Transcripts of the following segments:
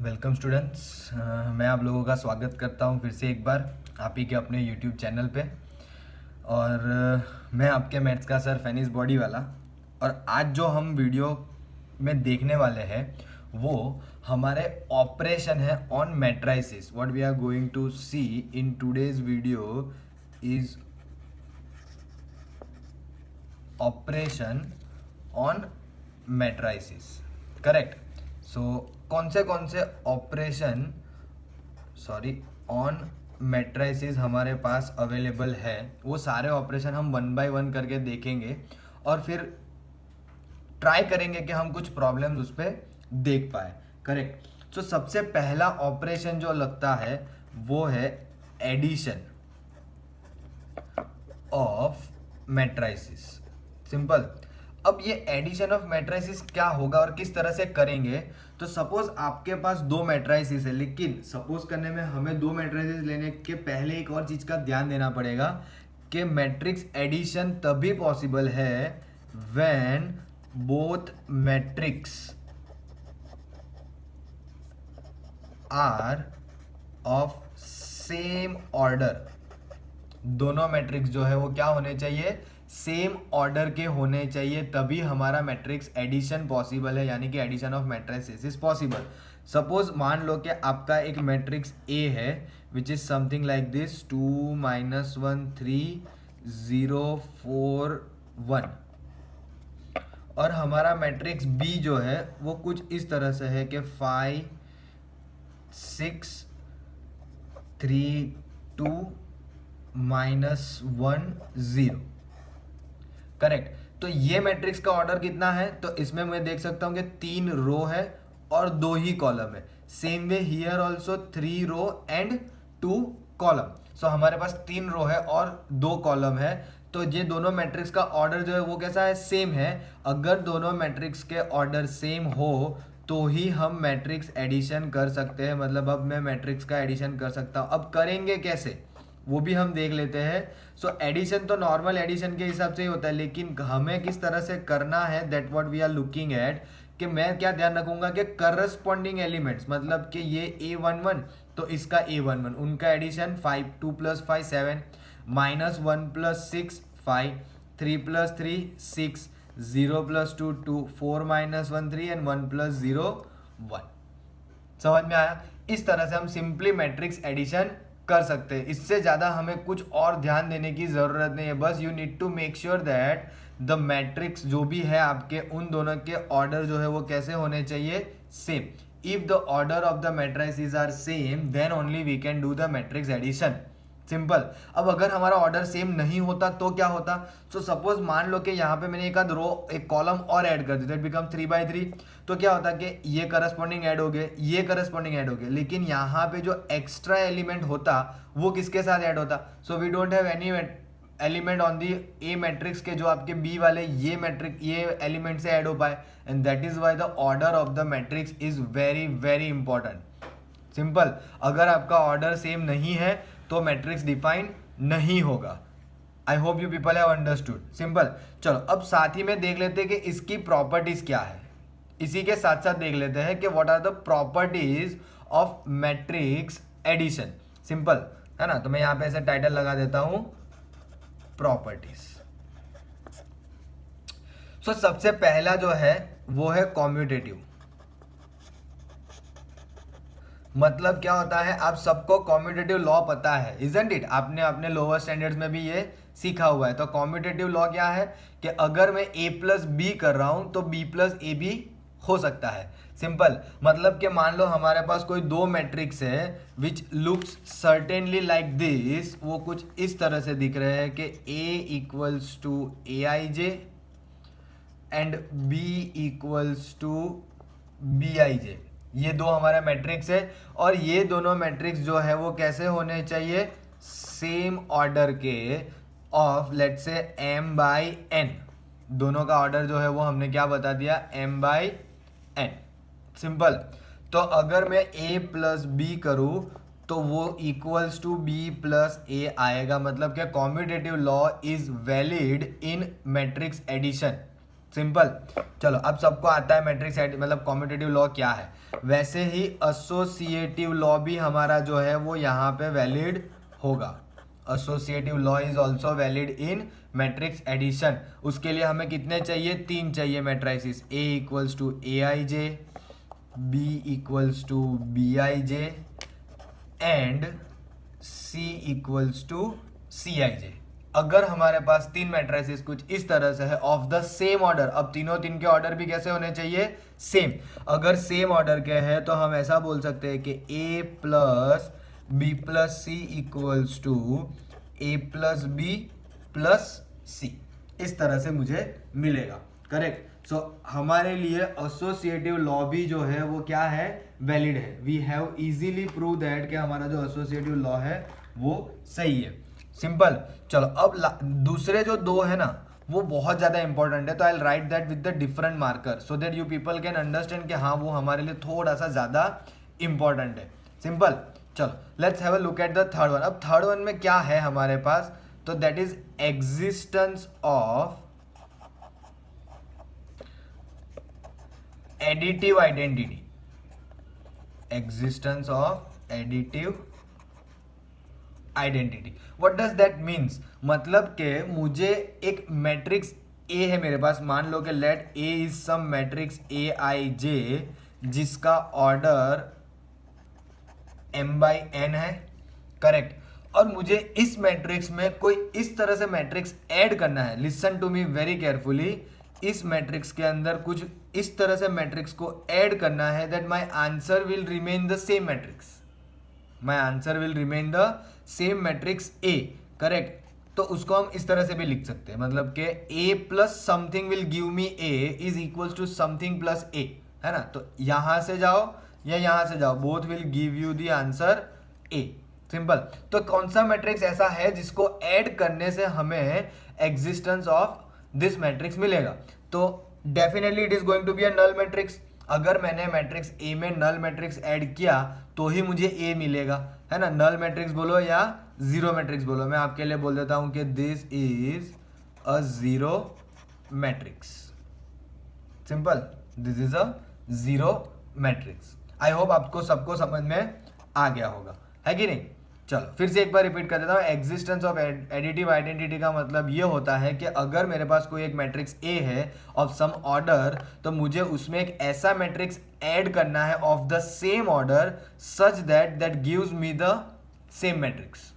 Welcome students. मैं आप लोगों का स्वागत करता हूं फिर से एक बार आप ही के अपने यूट्यूब चैनल पे। और मैं आपके मैथ्स का सर फैनिस बॉडी वाला। और आज जो हम वीडियो में देखने वाले हैं वो हमारे ऑपरेशन है on matrices. What we are going to see in today's video is operation on matrices. Correct. So कौन से ऑपरेशन ऑन मैट्राइसिस हमारे पास अवेलेबल है वो सारे ऑपरेशन हम वन बाय वन करके देखेंगे और फिर ट्राई करेंगे कि हम कुछ प्रॉब्लम्स उस पर देख पाए। करेक्ट। सो सबसे पहला ऑपरेशन जो लगता है वो है एडिशन ऑफ मैट्राइसिस। सिंपल। अब ये एडिशन ऑफ मैट्राइसिस क्या होगा और किस तरह से करेंगे। तो सपोज आपके पास दो मैट्राइसिस है, लेकिन सपोज करने में हमें दो मैट्राइसिस लेने के पहले एक और चीज का ध्यान देना पड़ेगा कि मैट्रिक्स एडिशन तभी पॉसिबल है when both matrix are of same order. दोनों मैट्रिक्स जो है वो क्या होने चाहिए, सेम ऑर्डर के होने चाहिए, तभी हमारा मैट्रिक्स एडिशन पॉसिबल है, यानी कि addition of matrices is possible. Suppose मान लो कि आपका एक मैट्रिक्स ए है which is something like this 2 -1 3 0 4 1 और हमारा मैट्रिक्स बी जो है वो कुछ इस तरह से है कि 5 6 3 2 -1 0। करेक्ट। तो ये मैट्रिक्स का ऑर्डर कितना है, तो इसमें मैं देख सकता हूं कि 3 रो है और 2 ही कॉलम है। Same way here also 3 row and 2 column. So हमारे पास 3 रो है और 2 कॉलम है। तो ये दोनों मैट्रिक्स का ऑर्डर जो है वो कैसा है, सेम है। अगर दोनों मैट्रिक्स के ऑर्डर सेम हो तो ही हम मैट्रिक्स एडिशन कर सकते हैं। मतलब अब मैं मैट्रिक्स का एडिशन कर सकता हूं। अब करेंगे कैसे वो भी हम देख लेते हैं। सो एडिशन तो नॉर्मल एडिशन के हिसाब से ही होता है, लेकिन हमें किस तरह से करना है that what we are looking at. कि मैं क्या ध्यान रखूंगा कि करस्पॉन्डिंग एलिमेंट्स, मतलब कि ये A11 तो इसका A11 उनका एडिशन 5 2 + 5 7 -1 + 6 5 3 + 3 6 0 + 2 2 4 -1 3 एंड 1 + 0 1। समझ में आया। इस तरह से हम सिंपली मैट्रिक्स एडिशन कर सकते हैं। इससे ज्यादा हमें कुछ और ध्यान देने की जरूरत नहीं है। बस you need to make sure that the matrix जो भी है आपके उन दोनों के ऑर्डर जो है वो कैसे होने चाहिए, same. If the order of the matrices are same then only we can do the matrix addition. Simple. अब अगर हमारा ऑर्डर सेम नहीं होता तो क्या होता। सो सपोज मान लो कि यहाँ पे मैंने एक कॉलम और ऐड कर दी, इट बिकम 3/3। तो क्या होता कि ये करस्पॉन्डिंग ऐड हो गए, ये करस्पॉन्डिंग ऐड हो गए, लेकिन यहाँ पे जो एक्स्ट्रा एलिमेंट होता वो किसके साथ ऐड होता। So we don't have any element on the A matrix के जो आपके बी वाले ये एलिमेंट से ऐड हो पाए, and that is why the order of the matrix is very very important. Simple. अगर आपका ऑर्डर सेम नहीं है तो मैट्रिक्स डिफाइन नहीं होगा। आई hope you people have understood. Simple. चलो अब साथ ही में देख लेते हैं कि इसकी प्रॉपर्टीज क्या है। इसी के साथ साथ देख लेते हैं कि what are the properties of matrix addition. Simple है ना। तो मैं यहां पे ऐसे टाइटल लगा देता हूं, प्रॉपर्टीज। सो सबसे पहला जो है वो है कॉम्यूटेटिव। मतलब क्या होता है, आप सबको कॉम्यूटेटिव लॉ पता है, इजंट इट। आपने अपने लोअर स्टैंडर्ड्स में भी ये सीखा हुआ है। तो कॉम्यूटेटिव लॉ क्या है कि अगर मैं a + b कर रहा हूं तो b + a भी हो सकता है। सिंपल। मतलब कि मान लो हमारे पास कोई दो मैट्रिक्स है which looks certainly like this. वो कुछ इस तरह से दिख रहे हैं कि a = aij and b = bij। ये दो हमारा मैट्रिक्स है और ये दोनों मैट्रिक्स जो है वो कैसे होने चाहिए, सेम ऑर्डर के ऑफ लेट्स से m/n। दोनों का ऑर्डर जो है वो हमने क्या बता दिया, m/n। सिंपल। तो अगर मैं a + b करूं तो वो = b + a आएगा। मतलब क्या commutative law is valid in matrix addition. Simple. चलो अब सबको आता है मैट्रिक्स मतलब कॉम्यूटेटिव लॉ क्या है। वैसे ही एसोसिएटिव लॉ भी हमारा जो है वो यहाँ पे वैलिड होगा। Associative law is also valid in matrix addition. उसके लिए हमें कितने चाहिए, 3 चाहिए matrices, A equals to AIJ, B equals to BIJ and C equals to CIJ। अगर हमारे पास 3 मैट्रिसेस कुछ इस तरह से है ऑफ द सेम ऑर्डर, अब तीनों तीन के ऑर्डर भी कैसे होने चाहिए, सेम। अगर सेम ऑर्डर के हैं तो हम ऐसा बोल सकते हैं कि A plus B plus C equals to A plus B plus C, इस तरह से मुझे मिलेगा। करेक्ट। सो हमारे लिए एसोसिएटिव लॉ भी जो है वो क्या है, वैलिड है। We have easily prove that कि हमारा जो एसोसिएटिव लॉ है वो सही है। सिंपल। चलो अब दूसरे जो दो है ना वो बहुत ज्यादा इंपॉर्टेंट है, तो I write that with the different marker so that you people can understand कि हाँ वो हमारे लिए थोड़ा सा ज्यादा इंपॉर्टेंट है। सिंपल। चलो let's have a look at the third one. अब थर्ड वन में क्या है हमारे पास, तो that is existence of additive identity. Existence of additive identity. What does that means, मतलब कि मुझे एक मैट्रिक्स ए है मेरे पास, मान लो कि let A is some matrix AIJ जिसका ऑर्डर m/n है। करेक्ट। और मुझे इस मैट्रिक्स में कोई इस तरह से मैट्रिक्स ऐड करना है। Listen to me very carefully. इस मैट्रिक्स के अंदर कुछ इस तरह से मैट्रिक्स को ऐड करना है that my answer will remain the same matrix. My answer will remain the same matrix A। Correct. तो उसको हम इस तरह से भी लिख सकते हैं, मतलब कि A plus something will give me A is equals to something plus A, है ना। तो यहां से जाओ या यहां से जाओ, both will give you the answer A। Simple. तो कौन सा मैट्रिक्स ऐसा है जिसको ऐड करने से हमें एग्जिस्टेंस ऑफ दिस मैट्रिक्स मिलेगा, तो definitely it is going to be a null matrix. अगर मैंने मैट्रिक्स A में नल मैट्रिक्स ऐड किया तो ही मुझे A मिलेगा, है ना। नल मैट्रिक्स बोलो या जीरो मैट्रिक्स बोलो, मैं आपके लिए बोल देता हूं कि this is a zero matrix. Simple, this is a zero matrix. I hope आपको सबको समझ में आ गया होगा, है कि नहीं। चलो फिर से एक बार रिपीट कर देता हूँ। एग्जिस्टेंस ऑफ एडिटिव आइडेंटिटी का मतलब ये होता है कि अगर मेरे पास कोई एक मैट्रिक्स A है ऑफ सम ऑर्डर, तो मुझे उसमें एक ऐसा मैट्रिक्स ऐड करना है of the same order such that gives me the same matrix,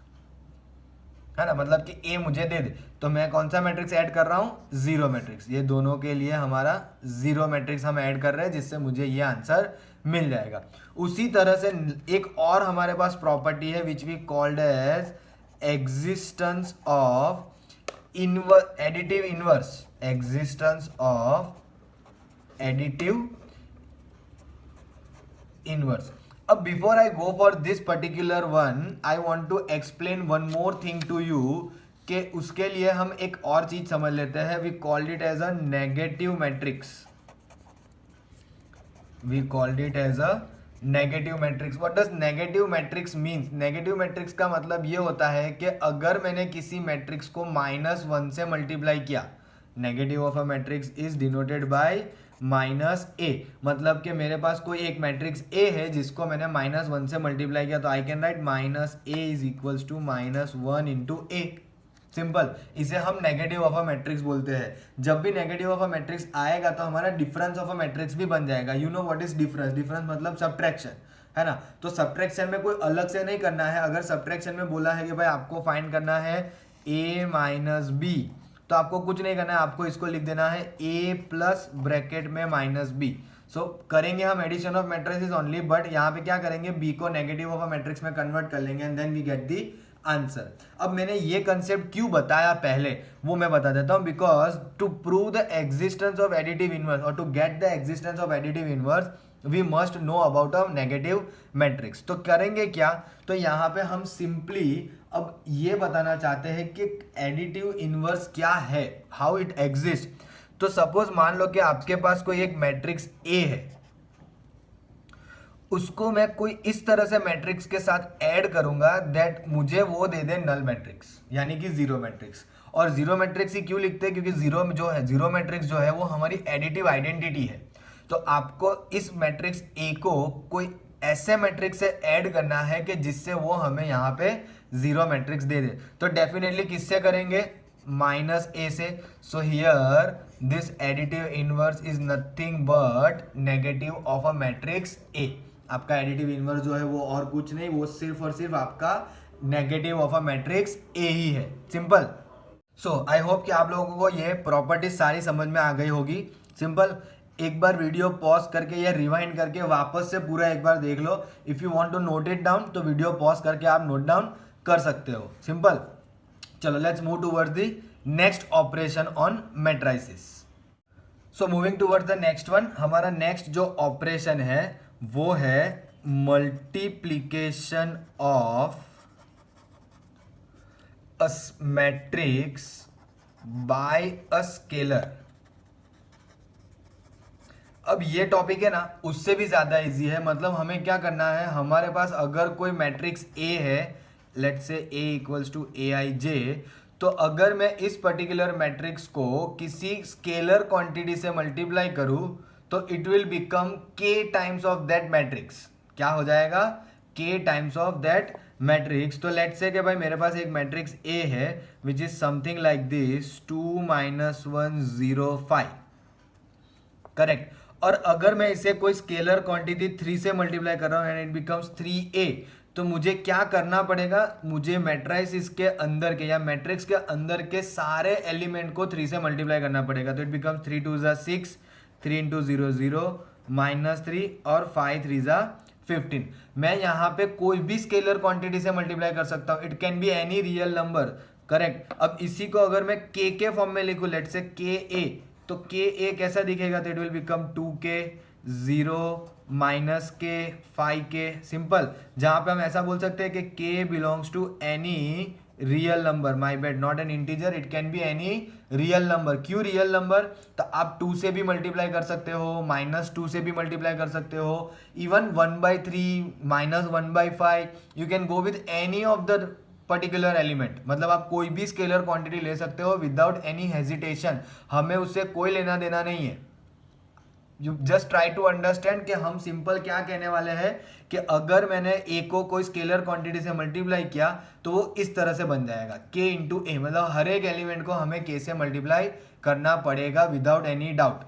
है ना। मतलब कि A मुझे दे दे, तो मैं कौन सा मैट्रिक्स ऐड कर रहा हूं, जीरो मैट्रिक्स। ये दोनों के लिए हमारा जीरो मैट्रिक्स हम ऐड कर रहे हैं जिससे मुझे ये आंसर मिल जाएगा। उसी तरह से एक और हमारे पास प्रॉपर्टी है which we called as existence of additive inverse. Existence of additive inverse. अब before I go for this particular one, I want to explain one more thing to you, कि उसके लिए हम एक और चीज समझ लेते हैं। We called it as a negative matrix. We called it as a negative matrix. What does negative matrix means? Negative matrix का मतलब ये होता है कि अगर मैंने किसी मैट्रिक्स को -1 से मल्टीप्लाई किया, negative of a matrix is denoted by -a, मतलब कि मेरे पास कोई एक मैट्रिक्स A है जिसको मैंने -1 से मल्टीप्लाई किया, तो I can write -a is equals to -1 into A। Simple. इसे हम नेगेटिव ऑफ अ मैट्रिक्स बोलते हैं। जब भी नेगेटिव ऑफ अ मैट्रिक्स आएगा तो हमारा डिफरेंस ऑफ अ मैट्रिक्स भी बन जाएगा। You know what is difference? Difference मतलब सब्ट्रैक्शन, है ना। तो सब्ट्रैक्शन में कोई अलग से नहीं करना है। अगर सब्ट्रैक्शन में बोला है कि भाई आपको फाइंड करना है A माइनस B, तो आपको कुछ नहीं करना है, आपको इसको लिख देना है A प्लस ब्रैकेट में -B। सो करेंगे हम addition of matrices only, but यहाँ पे क्या करेंगे, B को नेगेटिव ऑफ अ मैट्रिक्स में कन्वर्ट कर लेंगे and then we get the answer. अब मैंने ये कंसेप्ट क्यों बताया पहले वो मैं बता देता हूं। Because to prove the existence of additive inverse और to get the existence of additive inverse we must know about a negative matrix. तो करेंगे क्या, तो यहाँ पे हम सिंपली अब ये बताना चाहते हैं कि एडिटिव इनवर्स क्या है, हाउ इट एग्जिस्ट। तो सपोज मान लो कि आपके पास कोई एक मैट्रिक्स A है, उसको मैं कोई इस तरह से मैट्रिक्स के साथ ऐड करूंगा दैट मुझे वो दे दे नल मैट्रिक्स, यानी कि जीरो मैट्रिक्स। और जीरो मैट्रिक्स ही क्यों लिखते हैं, क्योंकि जीरो जो है, जीरो मैट्रिक्स जो है वो हमारी एडिटिव आइडेंटिटी है। तो आपको इस मैट्रिक्स ए को कोई ऐसे मैट्रिक्स से ऐड करना है कि जिससे वो हमें यहाँ पे जीरो मैट्रिक्स दे दे। तो डेफिनेटली किससे करेंगे, माइनस ए से। So here this additive inverse is nothing but negative of a matrix ए। आपका एडिटिव इनवर्स जो है वो और कुछ नहीं, वो सिर्फ और सिर्फ आपका negative of a matrix A ही है। सिंपल। सो आई होप कि आप लोगों को ये प्रॉपर्टीज सारी समझ में आ गई होगी। सिंपल। एक बार वीडियो पॉज करके या रिवाइंड करके वापस से पूरा एक बार देख लो। If you want to note it down तो वीडियो पॉज करके आप नोट डाउन कर सकते हो। सिंपल। चलो let's move towards the next operation on matrices. So moving towards the next one, हमारा नेक्स्ट जो ऑपरेशन है वो है multiplication of a matrix by a scalar. अब ये टॉपिक है ना उससे भी ज्यादा इजी है। मतलब हमें क्या करना है, हमारे पास अगर कोई मैट्रिक्स ए है, let's say A equals to A I जे, तो अगर मैं इस पर्टिकुलर मैट्रिक्स को किसी स्केलर क्वांटिटी से मल्टीप्लाई करूं तो इट विल बिकम के टाइम्स ऑफ दैट मैट्रिक्स। क्या हो जाएगा, के टाइम्स ऑफ दैट मैट्रिक्स। तो लेट्स से कि भाई मेरे पास एक मैट्रिक्स ए है which is something like this 2 - 1 0 5, correct. और अगर मैं इसे कोई स्केलर क्वांटिटी 3 से मल्टीप्लाई कर रहा हूं एंड इट बिकम्स 3a, तो मुझे क्या करना पड़ेगा, मुझे मैट्रिक्स के अंदर के या मैट्रिक्स के अंदर के सारे एलिमेंट को 3 से मल्टीप्लाई करना पड़ेगा। तो इट बिकम्स 3 2 6, 3 × 0 0 -3 और 5 3 15। मैं यहाँ पे कोई भी स्केलर क्वांटिटी से मल्टीप्लाई कर सकता हूँ। It can be any real number, correct. अब इसी को अगर मैं के फॉर्म में लिखूं, लेट से के ए, तो के ए कैसा दिखेगा, तो it will become 2k 0 -k 5k। Simple. जहां पे हम ऐसा बोल सकते हैं कि k belongs to any real number, my bed not an integer, it can be any real number. क्यों रियल नंबर, तो आप 2 से भी मल्टीप्लाई कर सकते हो, -2 से भी मल्टीप्लाई कर सकते हो, even 1/3 -1/5, you can go with any of the particular element. मतलब आप कोई भी स्केलर क्वांटिटी ले सकते हो विदाउट एनी हेजिटेशन। हमें उससे कोई लेना देना नहीं है। You just try to understand कि हम सिंपल क्या कहने वाले हैं कि अगर मैंने ए को कोई स्केलर क्वांटिटी से मल्टीप्लाई किया तो वो इस तरह से बन जाएगा के इंटू ए। मतलब हर एक एलिमेंट को हमें के से मल्टीप्लाई करना पड़ेगा विदाउट एनी डाउट।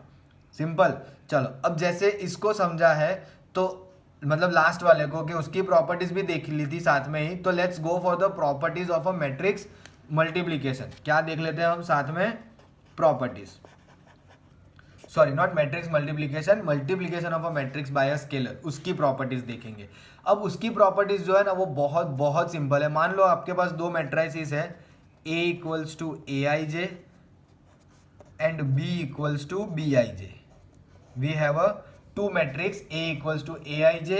सिंपल। चलो अब जैसे इसको समझा है तो मतलब लास्ट वाले को कि उसकी प्रॉपर्टीज भी देख ली थी साथ में ही। तो let's go for the properties of a matrix multiplication. क्या देख लेते हैं हम साथ में, properties, sorry not matrix multiplication, multiplication of a matrix by a scalar, उसकी प्रॉपर्टीज देखेंगे। अब उसकी प्रॉपर्टीज जो है ना वो बहुत बहुत सिंपल है। मान लो आपके पास दो मैट्रिसेस है, A equals to A I J and B equals to B I J. We have a two matrix A equals to A I J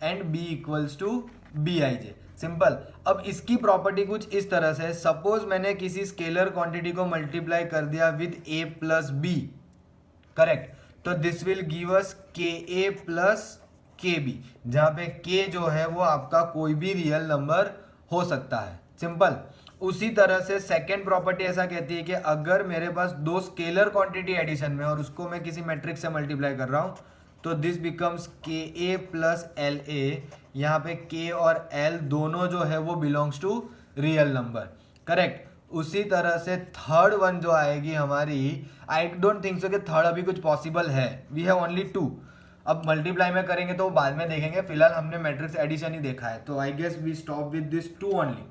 and B equals to B I J. Simple. अब इसकी property कुछ इस तरह से, suppose मैंने किसी scalar quantity को multiply कर दिया with A plus B, correct. तो this will give us k A plus के बी, जहां पे K जो है वो आपका कोई भी रियल नंबर हो सकता है। सिंपल। उसी तरह से सेकेंड प्रॉपर्टी ऐसा कहती है कि अगर मेरे पास दो स्केलर क्वांटिटी एडिशन में और उसको मैं किसी मैट्रिक्स से मल्टीप्लाई कर रहा हूं तो this becomes K A plus L A. यहाँ पे के और एल दोनों जो है वो belongs to real number, correct. उसी तरह से थर्ड वन जो आएगी हमारी, आई डोंट थिंक सो कि थर्ड अभी कुछ पॉसिबल है, वी हैव ओनली 2। अब मल्टीप्लाई में करेंगे तो बाद में देखेंगे, फिलहाल हमने मैट्रिक्स एडिशन ही देखा है। तो I guess we stop with this 2 only,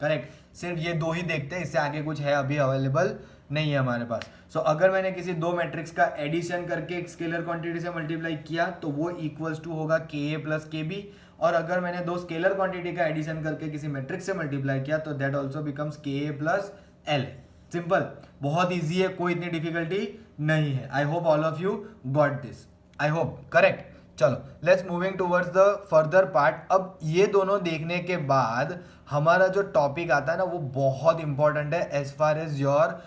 correct. सिर्फ ये 2 ही देखते हैं, इससे आगे कुछ है अभी अवेलेबल नहीं है हमारे पास। सो अगर मैंने किसी दो मैट्रिक्स का एडिशन करके एक स्केलर क्वांटिटी से मल्टीप्लाई किया तो वो इक्वल्स टू होगा के ए प्लस के बी। और अगर मैंने दो स्केलर क्वांटिटी का एडिशन करके किसी मैट्रिक्स से मल्टीप्लाई किया तो that also becomes K A plus L. Simple. बहुत ईजी है, कोई इतनी डिफिकल्टी नहीं है। I hope all of you got this, I hope, correct. चलो let's moving towards the further part. अब ये दोनों देखने के बाद हमारा जो टॉपिक आता है ना वो बहुत इंपॉर्टेंट है as far as your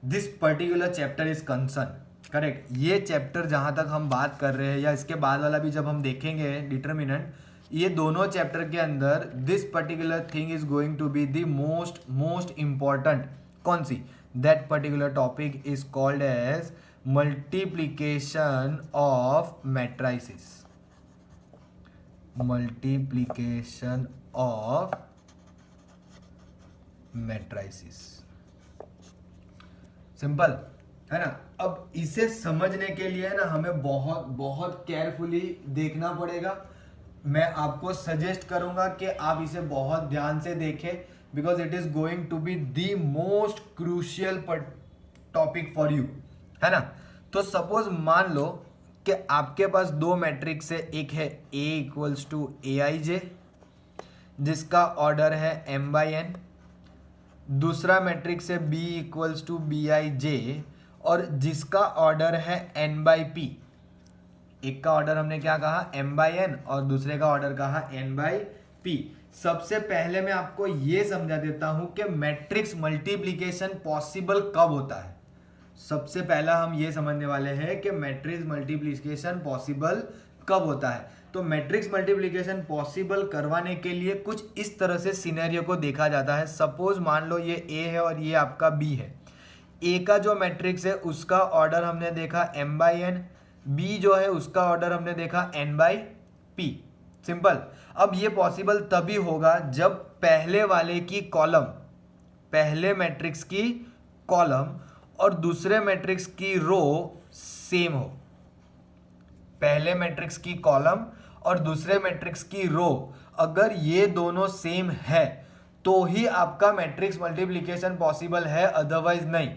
this particular chapter is concern. Correct. ये चैप्टर जहां तक हम बात कर रहे हैं या इसके बाद वाला भी जब हम देखेंगे डिटर्मिनेंट, ये दोनों चैप्टर के अंदर this particular thing is going to be the most important. कौन सी? That particular topic is called as multiplication of matrices. Multiplication of matrices. Simple है ना। अब इसे समझने के लिए ना हमें बहुत बहुत केयरफुली देखना पड़ेगा। मैं आपको सजेस्ट करूंगा कि आप इसे बहुत ध्यान से देखें, because it is going to be the most crucial topic for you, है ना। तो सपोज मान लो कि आपके पास दो मैट्रिक्स है, एक है A इक्वल्स टू AIJ जिसका ऑर्डर है m/n, दूसरा मैट्रिक्स है B इक्वल्स टू BIJ और जिसका ऑर्डर है n/p। एक का ऑर्डर हमने क्या कहा m/n और दूसरे का ऑर्डर कहा n/p। सबसे पहले मैं आपको यह समझा देता हूं कि मैट्रिक्स मल्टीप्लिकेशन पॉसिबल कब होता है। सबसे पहला हम ये समझने वाले हैं कि मैट्रिक्स मल्टीप्लिकेशन पॉसिबल कब होता है। तो मैट्रिक्स मल्टीप्लिकेशन पॉसिबल करवाने के लिए कुछ इस तरह से सिनेरियो को देखा जाता है। सपोज मान लो ये A है और ये आपका B है। A का जो मैट्रिक्स है उसका ऑर्डर हमने देखा m/n, B जो है उसका ऑर्डर हमने देखा n/p। सिंपल। अब ये पॉसिबल तभी होगा जब पहले वाले की कॉलम, पहले मैट्रिक्स की कॉलम और दूसरे मैट्रिक्स की रो सेम हो। पहले मैट्रिक्स की कॉलम और दूसरे मैट्रिक्स की रो अगर ये दोनों सेम है तो ही आपका मैट्रिक्स मल्टीप्लिकेशन पॉसिबल है, अदरवाइज नहीं।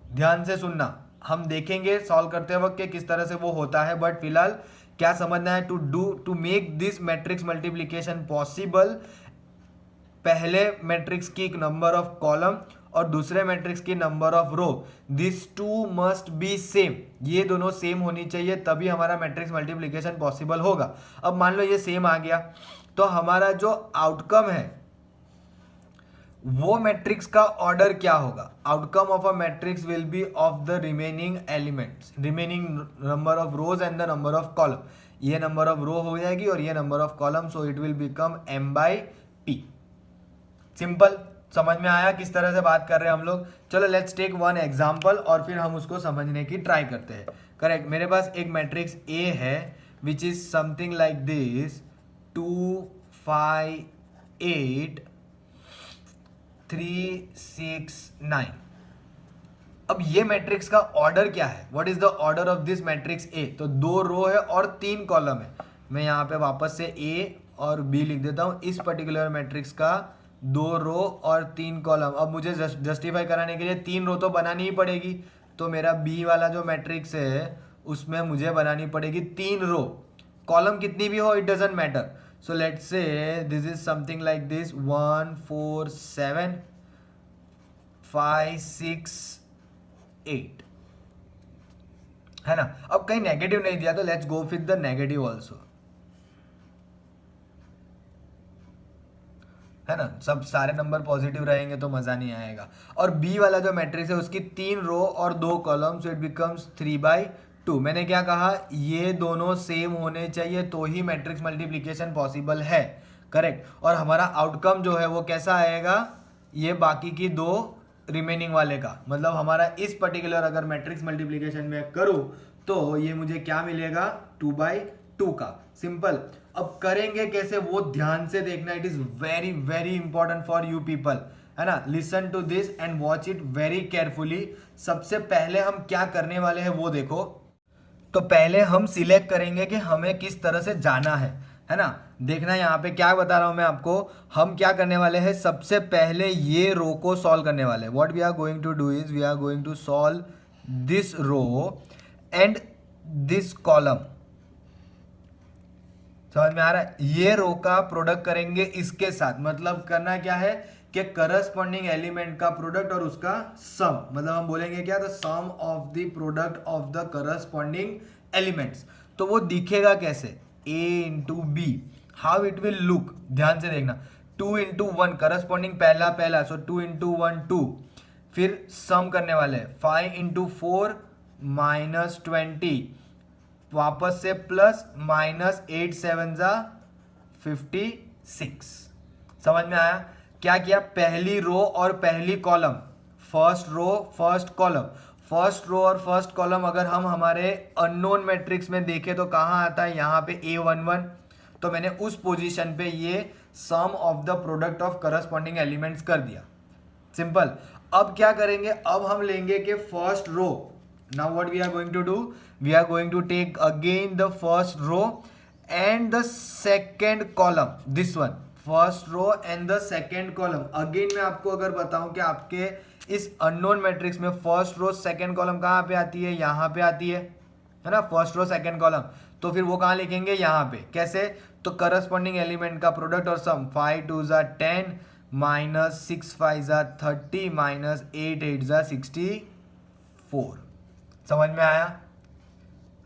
ध्यान से सुनना, हम देखेंगे सॉल्व करते वक्त कि किस तरह से वो होता है, बट फिलहाल क्या समझना है, to make this matrix multiplication possible, पहले मैट्रिक्स की नंबर ऑफ कॉलम और दूसरे मैट्रिक्स की number of row, this two must be same. ये दोनों सेम होनी चाहिए तभी हमारा मैट्रिक्स मल्टीप्लिकेशन पॉसिबल होगा। अब मान लो ये सेम आ गया तो हमारा जो आउटकम है वो मैट्रिक्स का ऑर्डर क्या होगा? Outcome of a matrix will be of the remaining elements, remaining number of rose and the number of column. ये नंबर ऑफ रो हो जाएगी और ये number of column, so it will become m/p। Simple. समझ में आया किस तरह से बात कर रहे हैं हम लोग? चलो लेट्स टेक वन एग्जांपल और फिर हम उसको समझने की ट्राई करते हैं। करेक्ट। मेरे पास एक मैट्रिक्स A है which is something like this 2 5 8 3 6 9। अब ये मैट्रिक्स का ऑर्डर क्या है? What is the order of this matrix A? तो 2 रो है और 3 कॉलम है। मैं यहाँ पे वापस से A और B लिख देता हूँ। इस पर्टिकुलर मैट्रिक्स का 2 रो और 3 कॉलम। अब मुझे जस्टिफाई कराने के लिए 3 रो तो बनानी ही पड़ेगी, तो मेरा B वाला जो मैट्रिक्स है उसमें मुझे बनानी पड़ेगी 3 रो। कॉलम कितनी भी हो it doesn't matter. So let's say this is something like this 1 4 7 5 6 8, है ना। अब कहीं नेगेटिव नहीं दिया तो let's go with the negative also, है ना। सब सारे नंबर पॉजिटिव रहेंगे तो मजा नहीं आएगा। और बी वाला जो मैट्रिक्स है उसकी 3 रो और 2 कॉलम, सो इट बिकम्स 3/2। मैंने क्या कहा? ये दोनों सेम होने चाहिए तो ही मैट्रिक्स मल्टीप्लिकेशन पॉसिबल है। करेक्ट। और हमारा आउटकम जो है वो कैसा आएगा? ये बाकी की 2 रिमेनिंग वाले का, मतलब हमारा इस पर्टिकुलर अगर मैट्रिक्स मल्टीप्लिकेशन में करूं तो ये मुझे क्या मिलेगा? 2/2 का। सिंपल। अब करेंगे कैसे वो ध्यान से देखना, it is very very important for you people, है ना। Listen to this and watch it very carefully. सबसे पहले हम क्या करने वाले हैं वो देखो। तो पहले हम सिलेक्ट करेंगे कि हमें किस तरह से जाना है ना। देखना यहाँ पे क्या बता रहा हूं मैं आपको। हम क्या करने वाले हैं? सबसे पहले ये रो को सॉल्व करने वाले हैं। What we are going to do is we are going to solve this row and this column. समझ में आ रहा है? ये रो का प्रोडक्ट करेंगे इसके साथ, मतलब करना क्या है कि करस्पॉन्डिंग एलिमेंट का प्रोडक्ट और उसका सम, मतलब हम बोलेंगे क्या? The sum of the product of the corresponding elements. तो वो दिखेगा कैसे? A into B. How it will look? ध्यान से देखना। 2 इंटू 1 करस्पॉन्डिंग पहला, सो 2 इंटू 1 2। फिर सम करने वाले 5 इंटू 4 -20, वापस से प्लस -8 7 56। समझ में आया? क्या किया? पहली रो और पहली column, first row first column, first row और फर्स्ट कॉलम अगर हम हमारे अननोन मैट्रिक्स में देखें तो कहाँ आता है? यहाँ पे A11। तो मैंने उस पोजीशन पे ये sum of the product of corresponding elements कर दिया। सिंपल। अब क्या करेंगे? अब हम लेंगे कि first row, now what we are going to do, we are going to take again the first row and the second column, this one, first row and the second column. Again मैं आपको अगर बताऊं कि आपके इस unknown matrix में first row second column कहाँ पे आती है? यहाँ पे आती है ना, फर्स्ट रो सेकेंड कॉलम। तो फिर वो कहाँ लिखेंगे? यहाँ पे। कैसे? तो करस्पॉन्डिंग एलिमेंट का प्रोडक्ट और सम, 5 2 10 -6 5 30 -8 8 64। समझ में आया?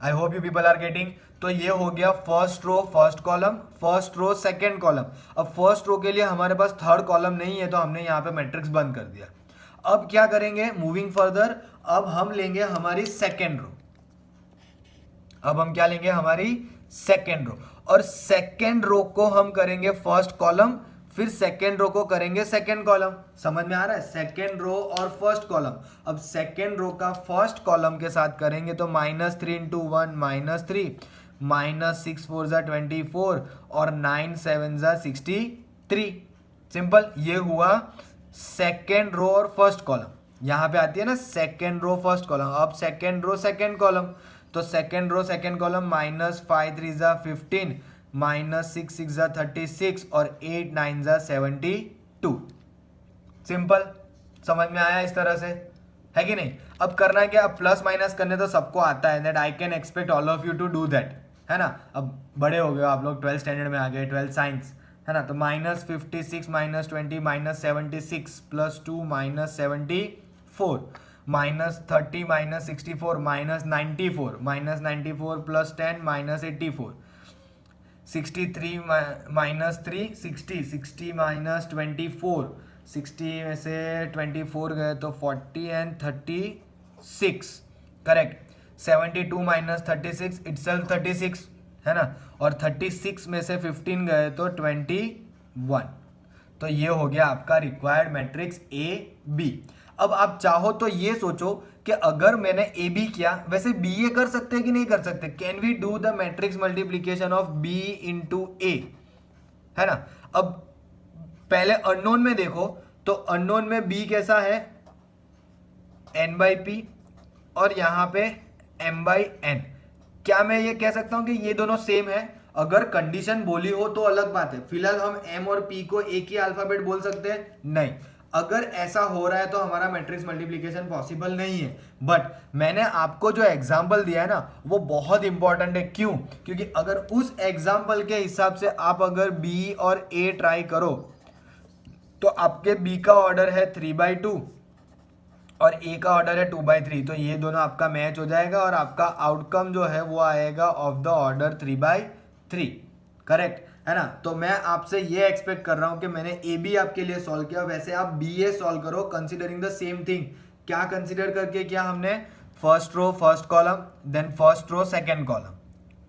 I hope you people are getting. तो ये हो गया first row first column, first row second column. अब फर्स्ट रो के लिए हमारे पास थर्ड कॉलम नहीं है तो हमने यहाँ पे मैट्रिक्स बंद कर दिया। अब क्या करेंगे? मूविंग फर्दर, अब हम लेंगे हमारी सेकेंड रो। अब हम क्या लेंगे? हमारी सेकेंड रो। और सेकेंड रो को हम करेंगे फर्स्ट कॉलम, फिर सेकेंड रो को करेंगे सेकेंड कॉलम। समझ में आ रहा है? सेकेंड रो और फर्स्ट कॉलम। अब सेकेंड रो का फर्स्ट कॉलम के साथ करेंगे तो -3 × 1 -3, -6 4 24 और 9 7 63। सिंपल। ये हुआ सेकेंड रो और फर्स्ट कॉलम। यहां पे आती है ना सेकेंड रो फर्स्ट कॉलम। अब सेकेंड रो सेकेंड कॉलम, तो सेकेंड रो सेकेंड कॉलम, -5 3 15, -6 6 36 और 8 9 72। सिंपल। समझ में आया? इस तरह से है कि नहीं? अब करना है क्या? अब प्लस माइनस करने तो सबको आता है, that I can expect all of you to do that, है ना? अब बड़े हो गए आप लोग, 12th स्टैंडर्ड में आ गए, 12th साइंस, है ना? तो -56 -20 -76 +2 -74 -30 -64 -94 -94 +10 -84 63 -3 60 60 -24 60 में से 24 गए तो 40 एंड 36। करेक्ट। 72 -36 इटसेल्फ 36, है ना? और 36 में से 15 गए तो 21। तो ये हो गया आपका रिक्वायर्ड मैट्रिक्स ए बी। अब आप चाहो तो ये सोचो कि अगर मैंने ए बी किया, वैसे बी ए कर सकते हैं कि नहीं कर सकते? Can we do the matrix multiplication of B into A, है ना? अब पहले अननोन में देखो, तो अननोन में बी कैसा है? n/p और यहां पे m/n। क्या मैं ये कह सकता हूं कि ये दोनों सेम है? अगर कंडीशन बोली हो तो अलग बात है। फिलहाल हम m और p को एक ही अल्फाबेट बोल सकते हैं? नहीं। अगर ऐसा हो रहा है तो हमारा मैट्रिक्स मल्टीप्लिकेशन पॉसिबल नहीं है। बट मैंने आपको जो एग्जाम्पल दिया है ना, वो बहुत इंपॉर्टेंट है। क्यों? क्योंकि अगर उस एग्जाम्पल के हिसाब से आप अगर b और a ट्राई करो तो आपके b का ऑर्डर है 3/2 और a का ऑर्डर है 2/3, तो ये दोनों आपका मैच हो जाएगा और आपका आउटकम जो है वो आएगा ऑफ द ऑर्डर 3/3। करेक्ट है ना? तो मैं आपसे ये एक्सपेक्ट कर रहा हूं कि मैंने ए बी आपके लिए सॉल्व किया, वैसे आप बी ए सॉल्व करो कंसिडरिंग द सेम थिंग। क्या कंसिडर करके किया हमने? First row first column, then first row second column,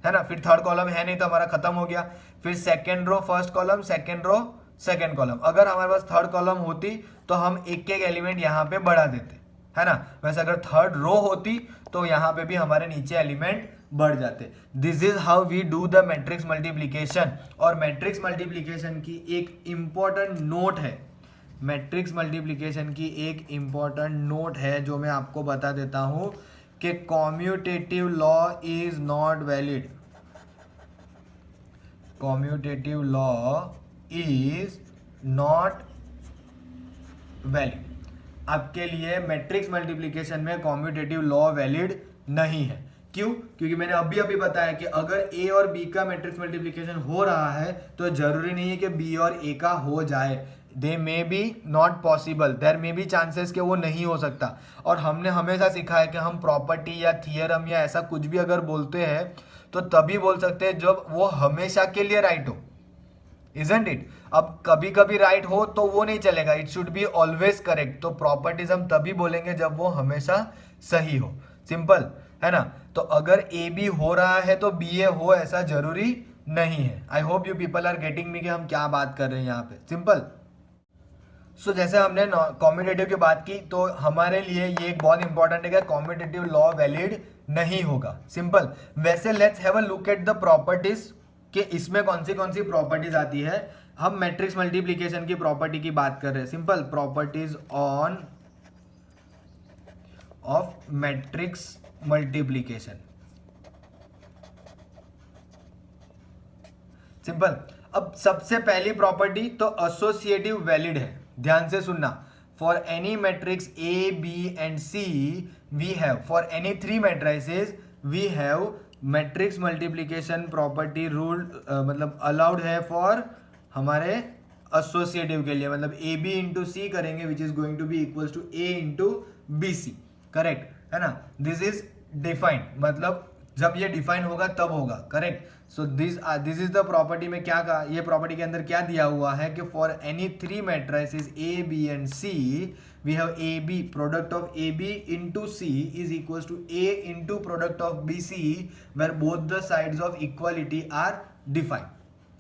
है ना? फिर थर्ड कॉलम है नहीं तो हमारा खत्म हो गया। फिर second row first column, second row second column. अगर हमारे पास थर्ड कॉलम होती तो हम एक एक एलिमेंट यहाँ पे बढ़ा देते, है ना? वैसे अगर थर्ड रो होती तो यहाँ पे भी हमारे नीचे एलिमेंट बढ़ जाते। This is how we do the matrix multiplication. और मैट्रिक्स मल्टीप्लीकेशन की एक इंपॉर्टेंट नोट है, मैट्रिक्स मल्टीप्लीकेशन की एक इंपॉर्टेंट नोट है जो मैं आपको बता देता हूं कि commutative law is not valid. Commutative law is not valid. आपके लिए मैट्रिक्स मल्टीप्लिकेशन में कॉम्यूटेटिव लॉ वैलिड नहीं है। क्यों? क्योंकि मैंने अभी बताया कि अगर ए और बी का मैट्रिक्स मल्टीप्लिकेशन हो रहा है तो जरूरी नहीं है कि बी और ए का हो जाए। They may be not possible, there may be chances कि वो नहीं हो सकता। और हमने हमेशा सीखा है कि हम प्रॉपर्टी या थियरम या ऐसा कुछ भी अगर बोलते हैं तो तभी बोल सकते हैं जब वो हमेशा के लिए राइट हो, इजंट इट? अब कभी कभी राइट हो तो वो नहीं चलेगा, it should be always correct. तो प्रॉपर्टीज हम तभी बोलेंगे जब वो हमेशा सही हो। सिंपल है ना। तो अगर ए बी हो रहा है तो बी ए हो ऐसा जरूरी नहीं है। I hope you people are getting me कि हम क्या बात कर रहे हैं यहाँ पे। सिंपल। सो जैसे हमने कॉम्यूटेटिव की बात की तो हमारे लिए ये एक बहुत इंपॉर्टेंट है कि कॉम्यूटेटिव लॉ वैलिड नहीं होगा। सिंपल। वैसे let's have a look at the properties कि इसमें कौन सी प्रॉपर्टीज आती है। हम मैट्रिक्स मल्टीप्लीकेशन की प्रॉपर्टी की बात कर रहे हैं। Simple. Properties on off matrix multiplication. Simple. अब सबसे पहली प्रॉपर्टी तो एसोसिएटिव वैलिड है। ध्यान से सुनना। For any matrix A B and C we have, for any three matrices we have matrix multiplication property rule, मतलब अलाउड है फॉर हमारे एसोसिएटिव के लिए। मतलब ए बी इंटू सी करेंगे which is going to be equals to A into B C. Correct है ना। This is defined, मतलब जब ये डिफाइन होगा तब होगा। Correct. So this is the property में क्या कहा, ये प्रॉपर्टी के अंदर क्या दिया हुआ है कि for any three matrices A B and C we have A B product of A B into C is equals to A into product of B C where both the sides of equality are defined.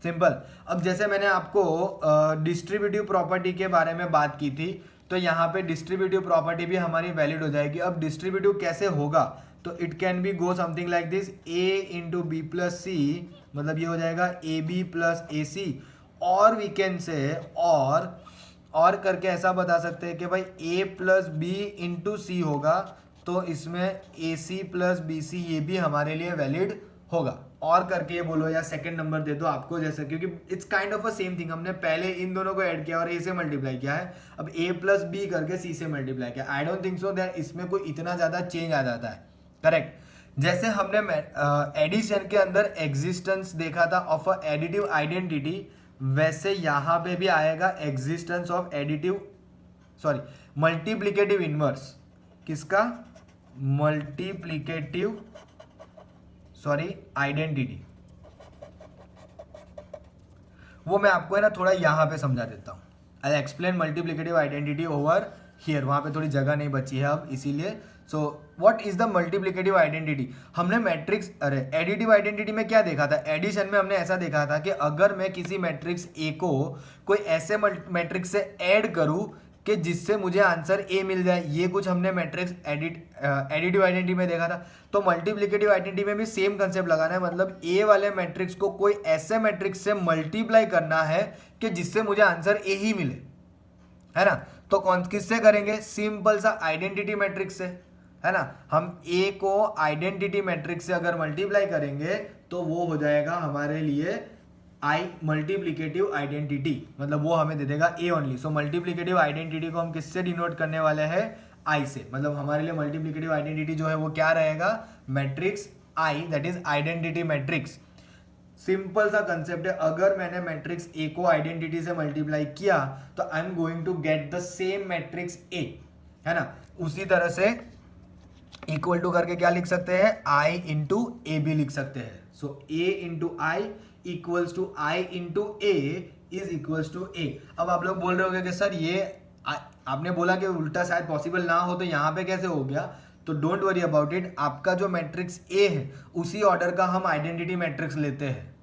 Simple. अब जैसे मैंने आपको distributive property के बारे में बात की थी तो यहाँ पे डिस्ट्रीब्यूटिव प्रॉपर्टी भी हमारी वैलिड हो जाएगी। अब डिस्ट्रीब्यूटिव कैसे होगा तो it can be go something like this, A into B plus C, मतलब ये हो जाएगा ए बी प्लस ए सी। और वी कैन से और करके ऐसा बता सकते हैं कि भाई ए प्लस बी इंटू सी होगा तो इसमें ए सी प्लस बी सी ये भी हमारे लिए वैलिड होगा। और करके ये बोलो या सेकंड नंबर दे दो आपको, जैसे क्योंकि it's kind of a same thing. हमने पहले इन दोनों को ऐड किया और ए से मल्टीप्लाई किया है, अब ए प्लस बी करके सी से मल्टीप्लाई किया। I don't think so that इसमें कोई इतना ज़्यादा चेंज आ जाता है। करेक्ट। जैसे हमने एडिशन के अंदर एग्जिस्टेंस देखा था ऑफ अ एडिटिव आइडेंटिटी, वैसे यहां पे भी आएगा एग्जिस्टेंस ऑफ मल्टीप्लिकेटिव इनवर्स। किसका? Multiplicative identity. वो मैं आपको है ना थोड़ा यहां पे समझा देता हूं। I explain multiplicative identity over here. वहां पे थोड़ी जगह नहीं बची है अब, इसीलिए। So what is the multiplicative identity? हमने मैट्रिक्स एडिटिव आइडेंटिटी में क्या देखा था? एडिशन में हमने ऐसा देखा था कि अगर मैं किसी मैट्रिक्स ए को कोई ऐसे मैट्रिक्स से ऐड करूं कि जिससे मुझे आंसर ए मिल जाए, ये कुछ हमने मैट्रिक्स एडिटिव आइडेंटिटी में देखा था। तो मल्टीप्लिकेटिव आइडेंटिटी में भी सेम कंसेप्ट लगाना है, मतलब ए वाले मैट्रिक्स को कोई ऐसे मैट्रिक्स से मल्टीप्लाई करना है कि जिससे मुझे आंसर ए ही मिले, है ना। तो कौन किससे करेंगे? सिंपल सा आइडेंटिटी मैट्रिक्स से, है ना। हम ए को आइडेंटिटी मैट्रिक्स से अगर मल्टीप्लाई करेंगे तो वो हो जाएगा हमारे लिए आई मल्टीप्लिकेटिव आइडेंटिटी, मतलब वो हमें दे देगा A only. So multiplicative identity को हम किससे डिनोट करने वाले हैं? आई से। मतलब हमारे लिए मल्टीप्लिकेटिव आइडेंटिटी जो है वो क्या रहेगा? Matrix I, that is identity matrix. Simple सा कंसेप्ट है। अगर मैंने मैट्रिक्स ए को आइडेंटिटी से मल्टीप्लाई किया तो I am going to get the same matrix A, है ना। उसी तरह से इक्वल टू करके क्या लिख सकते हैं? आई इंटू ए भी लिख सकते हैं। So A into I equals to I into A is equals to A. अब आप लोग बोल रहे होंगे कि सर ये आपने बोला कि उल्टा शायद पॉसिबल ना हो तो यहाँ पे कैसे हो गया? तो डोंट वरी अबाउट इट। आपका जो मैट्रिक्स ए है उसी ऑर्डर का हम आइडेंटिटी मैट्रिक्स लेते हैं,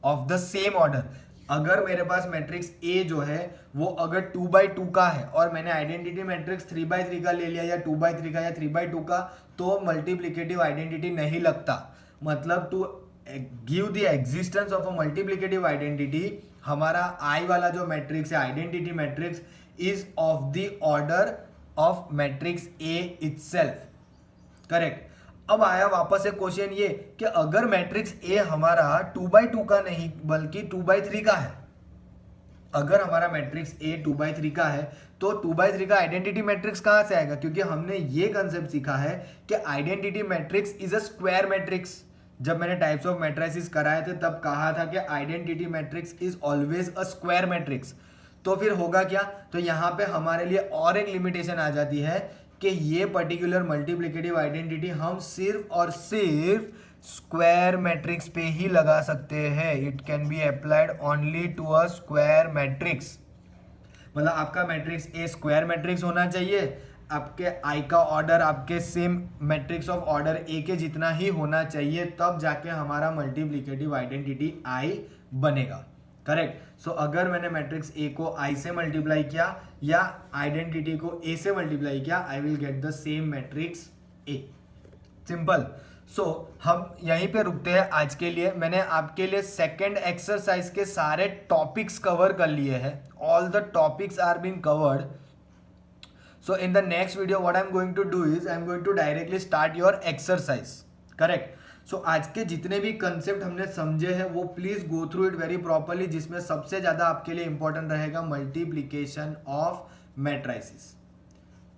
ऑफ द सेम ऑर्डर। अगर मेरे पास मैट्रिक्स ए जो है वो अगर 2x2 का है और मैंने आइडेंटिटी मैट्रिक्स 3x3 का ले लिया या 2x3 का या 3x2 का, तो मल्टीप्लिकेटिव आइडेंटिटी नहीं लगता। मतलब to give the existence of a multiplicative identity, हमारा आई वाला जो मैट्रिक्स है identity matrix is of the order of matrix A itself. Correct. अब आया वापस एक क्वेश्चन ये कि अगर मैट्रिक्स ए हमारा 2x2 का नहीं बल्कि 2x3 का है, अगर हमारा मैट्रिक्स ए 2x3 का है तो 2x3 का आइडेंटिटी मैट्रिक्स कहां से आएगा? क्योंकि हमने ये कंसेप्ट सीखा है कि identity matrix is a square matrix. जब मैंने टाइप्स ऑफ मैट्रिसेस कराए थे तब कहा था कि identity matrix is always a square matrix. तो फिर होगा क्या? तो यहां पे हमारे लिए और एक लिमिटेशन आ जाती है कि ये पर्टिकुलर मल्टीप्लिकेटिव आइडेंटिटी हम सिर्फ और सिर्फ स्क्वायर मैट्रिक्स पे ही लगा सकते हैं। It can be applied only to a square matrix. मतलब आपका मैट्रिक्स ए स्क्वायर मैट्रिक्स होना चाहिए, आपके आई का ऑर्डर आपके सेम मैट्रिक्स ऑफ ऑर्डर ए के जितना ही होना चाहिए, तब जाके हमारा मल्टीप्लिकेटिव आइडेंटिटी आई बनेगा। करेक्ट। सो अगर मैंने मैट्रिक्स ए को आई से मल्टीप्लाई किया या आइडेंटिटी को ए से मल्टीप्लाई किया, I will get the same matrix A. Simple. So हम यहीं पे रुकते हैं आज के लिए। मैंने आपके लिए सेकेंड एक्सरसाइज के सारे टॉपिक्स कवर कर लिए हैं। All the topics are been covered. So in the next video what I'm going to do is I'm going to directly start your exercise. Correct. So आज के जितने भी कंसेप्ट हमने समझे हैं वो please go through it very properly, जिसमें सबसे ज्यादा आपके लिए इंपॉर्टेंट रहेगा multiplication of matrices.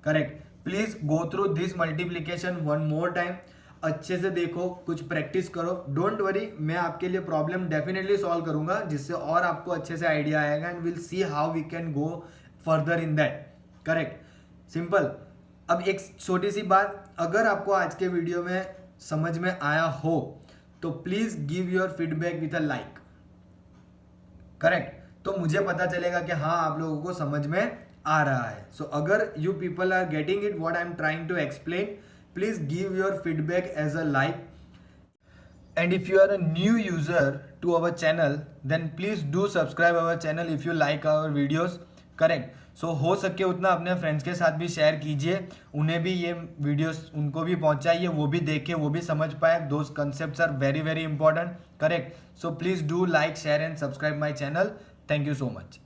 Correct. Please go through this multiplication one more time, अच्छे से देखो, कुछ प्रैक्टिस करो। डोंट वरी, मैं आपके लिए प्रॉब्लम डेफिनेटली सॉल्व करूंगा, जिससे और आपको अच्छे से आइडिया आएगा and will see how we can go further in that. Correct. Simple. अब एक छोटी सी बात, अगर आपको आज के वीडियो में समझ में आया हो तो please give your feedback with a like. Correct. तो मुझे पता चलेगा कि हाँ आप लोगों को समझ में आ रहा है। सो अगर you people are getting it what I am trying to explain, please give your feedback as a like. And if you are a new user to our channel, then please do subscribe our channel if you like our videos. Correct. So हो सके उतना अपने friends के साथ भी share कीजिए, उन्हें भी ये वीडियोस उनको भी पहुंचाइए, वो भी देखें, वो भी समझ पाए। Those concepts are very very important. Correct. So please do like, share and subscribe my channel. Thank you so much.